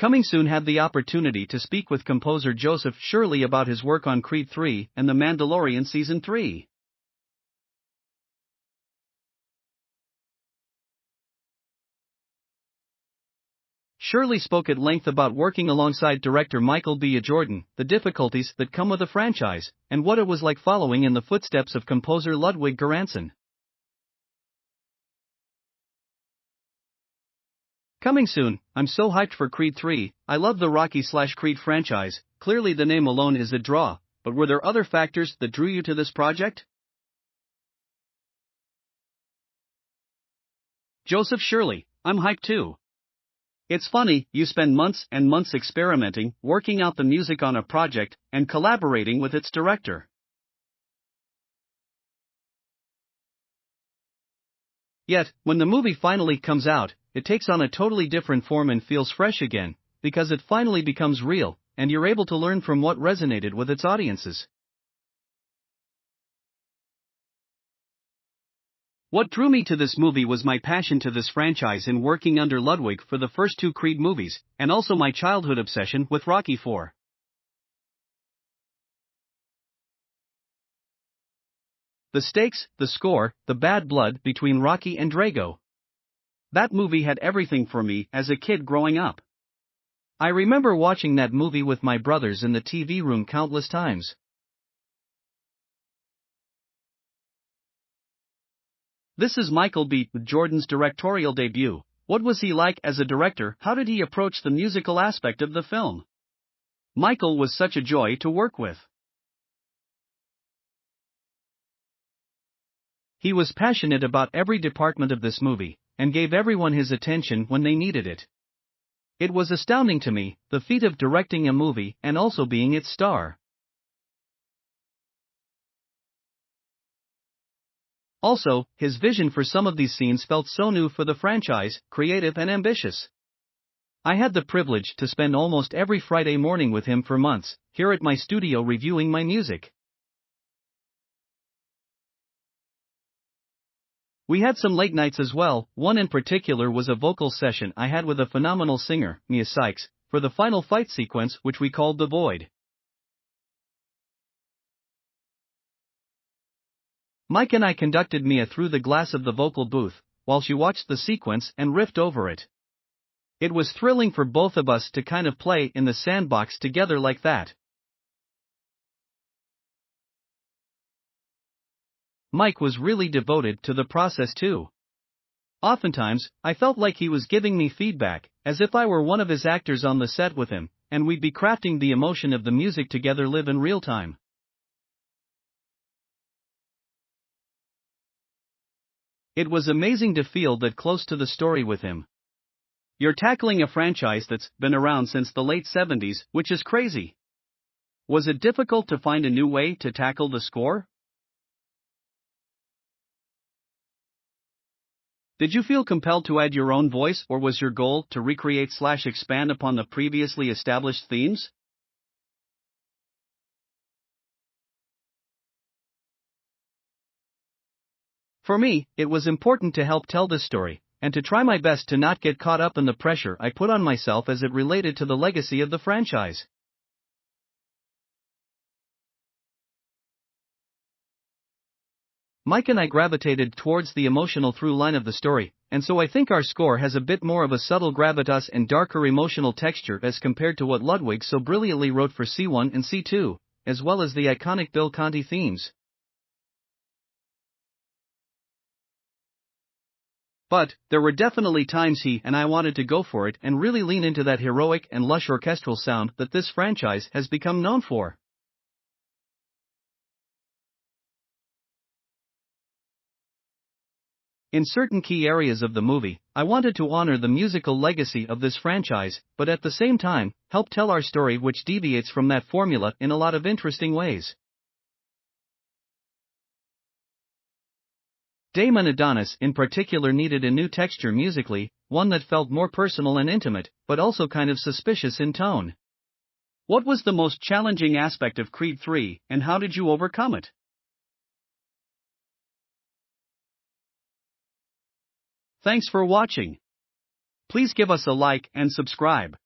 ComingSoon had the opportunity to speak with composer Joseph Shirley about his work on Creed 3 and The Mandalorian Season 3. Shirley spoke at length about working alongside director Michael B. Jordan, the difficulties that come with a franchise, and what it was like following in the footsteps of composer Ludwig Göransson. Coming soon, I'm so hyped for Creed 3, I love the Rocky/Creed franchise, clearly the name alone is a draw, but were there other factors that drew you to this project? Joseph Shirley, I'm hyped too. It's funny, you spend months and months experimenting, working out the music on a project, and collaborating with its director. Yet, when the movie finally comes out, it takes on a totally different form and feels fresh again, because it finally becomes real, and you're able to learn from what resonated with its audiences. What drew me to this movie was my passion to this franchise in working under Ludwig for the first two Creed movies, and also my childhood obsession with Rocky IV. The stakes, the score, the bad blood between Rocky and Drago. That movie had everything for me as a kid growing up. I remember watching that movie with my brothers in the TV room countless times. This is Michael B. Jordan's directorial debut. What was he like as a director? How did he approach the musical aspect of the film? Michael was such a joy to work with. He was passionate about every department of this movie, and gave everyone his attention when they needed it. It was astounding to me, the feat of directing a movie and also being its star. Also, his vision for some of these scenes felt so new for the franchise, creative and ambitious. I had the privilege to spend almost every Friday morning with him for months, here at my studio reviewing my music. We had some late nights as well. One in particular was a vocal session I had with a phenomenal singer, Maiya Sykes, for the final fight sequence which we called The Void. Mike and I conducted Maiya through the glass of the vocal booth, while she watched the sequence and riffed over it. It was thrilling for both of us to kind of play in the sandbox together like that. Mike was really devoted to the process too. Oftentimes, I felt like he was giving me feedback, as if I were one of his actors on the set with him, and we'd be crafting the emotion of the music together live in real time. It was amazing to feel that close to the story with him. You're tackling a franchise that's been around since the late 70s, which is crazy. Was it difficult to find a new way to tackle the score? Did you feel compelled to add your own voice, or was your goal to recreate/expand upon the previously established themes? For me, it was important to help tell this story, and to try my best to not get caught up in the pressure I put on myself as it related to the legacy of the franchise. Mike and I gravitated towards the emotional through line of the story, and so I think our score has a bit more of a subtle gravitas and darker emotional texture as compared to what Ludwig so brilliantly wrote for C1 and C2, as well as the iconic Bill Conti themes. But, there were definitely times he and I wanted to go for it and really lean into that heroic and lush orchestral sound that this franchise has become known for. In certain key areas of the movie, I wanted to honor the musical legacy of this franchise, but at the same time, help tell our story which deviates from that formula in a lot of interesting ways. Damon Adonis in particular needed a new texture musically, one that felt more personal and intimate, but also kind of suspicious in tone. What was the most challenging aspect of Creed 3, and how did you overcome it? Thanks for watching. Please give us a like and subscribe.